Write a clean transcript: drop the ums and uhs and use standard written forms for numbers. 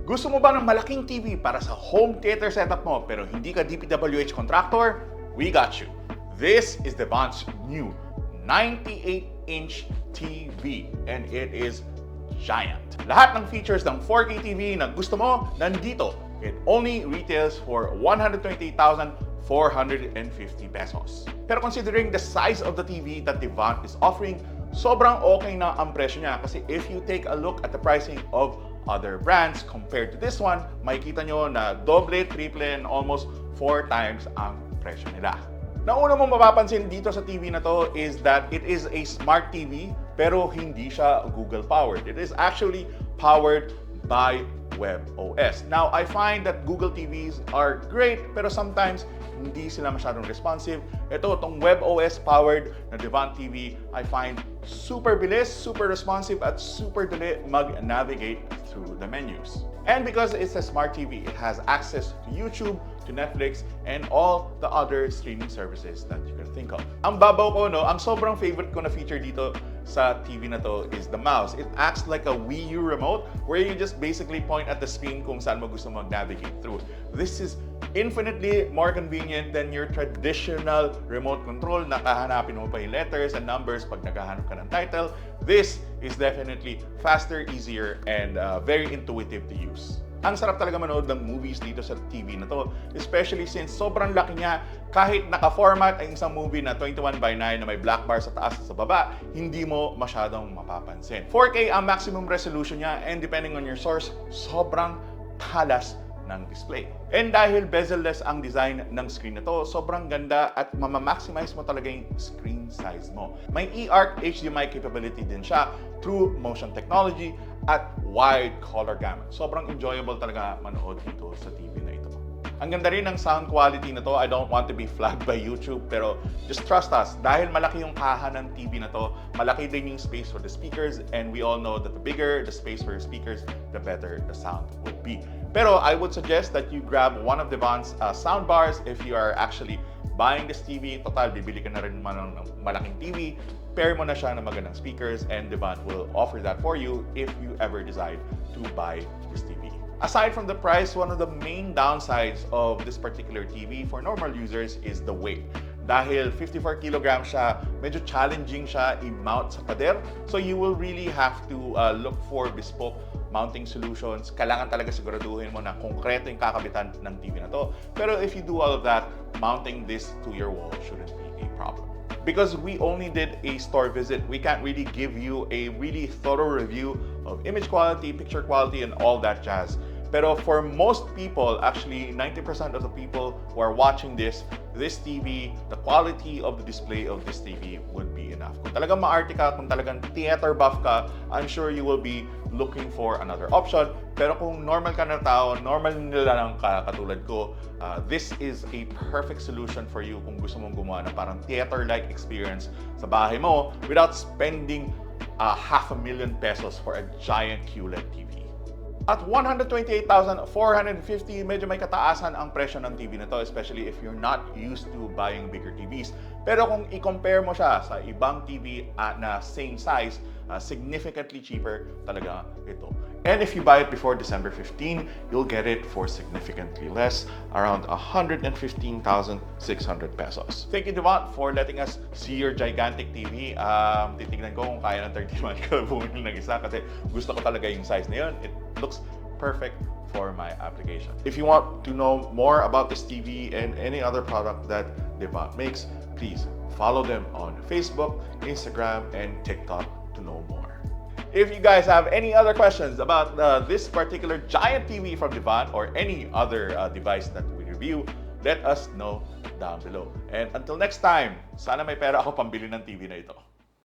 Gusto mo ba ng malaking TV para sa home theater setup mo pero hindi ka DPWH contractor? We got you. This is Devant's new 98-inch TV and it is giant. Lahat ng features ng 4K TV na gusto mo nandito. It only retails for 128,450 pesos. Pero considering the size of the TV that Devant is offering, sobrang okay na ang presyo niya kasi if you take a look at the pricing of other brands compared to this one, makikita nyo na doble, triple, and almost 4 times ang presyo nila. Na una mong mapapansin dito sa TV na to is that it is a smart TV pero hindi siya Google powered. It is actually powered by WebOS. Now, I find that Google TVs are great pero sometimes hindi sila masyadong responsive. Itong WebOS powered na Devant TV, I find super bilis, super responsive, at super dali mag-navigate through the menus. And because it's a smart TV, it has access to YouTube, to Netflix, and all the other streaming services that you can think of. Ang babaw ko, no, ang sobrang favorite ko na feature dito sa TV na to is the mouse. It acts like a Wii U remote where you just basically point at the screen kung saan mo gusto mag-navigate through. This is infinitely more convenient than your traditional remote control na kahanapin mo pa yung letters and numbers pag naghahanap ka ng title. This is definitely faster, easier, and very intuitive to use. Ang sarap talaga manood ng movies dito sa TV na to, especially since sobrang laki niya. Kahit naka-format ang isang movie na 21:9 na may black bar sa taas at sa baba, hindi mo masyadong mapapansin. 4K ang maximum resolution niya and depending on your source, sobrang talas ng display. And dahil bezel-less ang design ng screen na to, sobrang ganda at mamamaximize mo talaga yung screen size mo. May eARC HDMI capability din siya through motion technology at wide color gamut. Sobrang enjoyable talaga manood dito sa TV na ito. Ang ganda rin ng sound quality na to. I don't want to be flagged by YouTube pero just trust us. Dahil malaki yung kaha ng TV na to, malaki din yung space for the speakers and we all know that the bigger the space for your speakers, the better the sound would be. Pero I would suggest that you grab one of Devant's sound bars if you are actually buying this TV. Total, bibili ka na rin naman ng malaking TV. Pair mo na siya ng magandang speakers and Devant will offer that for you if you ever decide to buy this TV. Aside from the price, one of the main downsides of this particular TV for normal users is the weight. Dahil 54 kilograms siya, medyo challenging siya i-mount sa pader. So you will really have to look for bespoke mounting solutions. Kailangan talaga siguraduhin mo na konkreto yung kakabitan ng TV na to. Pero if you do all of that, mounting this to your wall shouldn't be a problem. Because we only did a store visit, we can't really give you a really thorough review of image quality, picture quality, and all that jazz. Pero for most people, actually 90% of the people who are watching this TV, the quality of the display of this TV would be enough. Kung talagang maarte ka, kung talagang theater buff ka, I'm sure you will be looking for another option. Pero kung normal ka na tao, normal nila lang katulad ko, this is a perfect solution for you kung gusto mong gumawa ng parang theater-like experience sa bahay mo without spending 500,000 pesos for a giant QLED TV. At 128,450, medyo may kataasan ang presyo ng TV na to, especially if you're not used to buying bigger TVs. Pero kung i-compare mo siya sa ibang TV na same size, significantly cheaper talaga ito. And if you buy it before December 15, you'll get it for significantly less, around 115,600 pesos. Thank you, Devant, for letting us see your gigantic TV. Titignan ko kung kaya ng 31 ka bumili ng isa kasi gusto ko talaga yung size na yun. It looks perfect for my application. If you want to know more about this TV and any other product that Devant makes, please follow them on Facebook, Instagram, and TikTok to know more. If you guys have any other questions about this particular giant TV from Devant or any other device that we review, let us know down below. And until next time, sana may pera ako pambili ng TV na ito.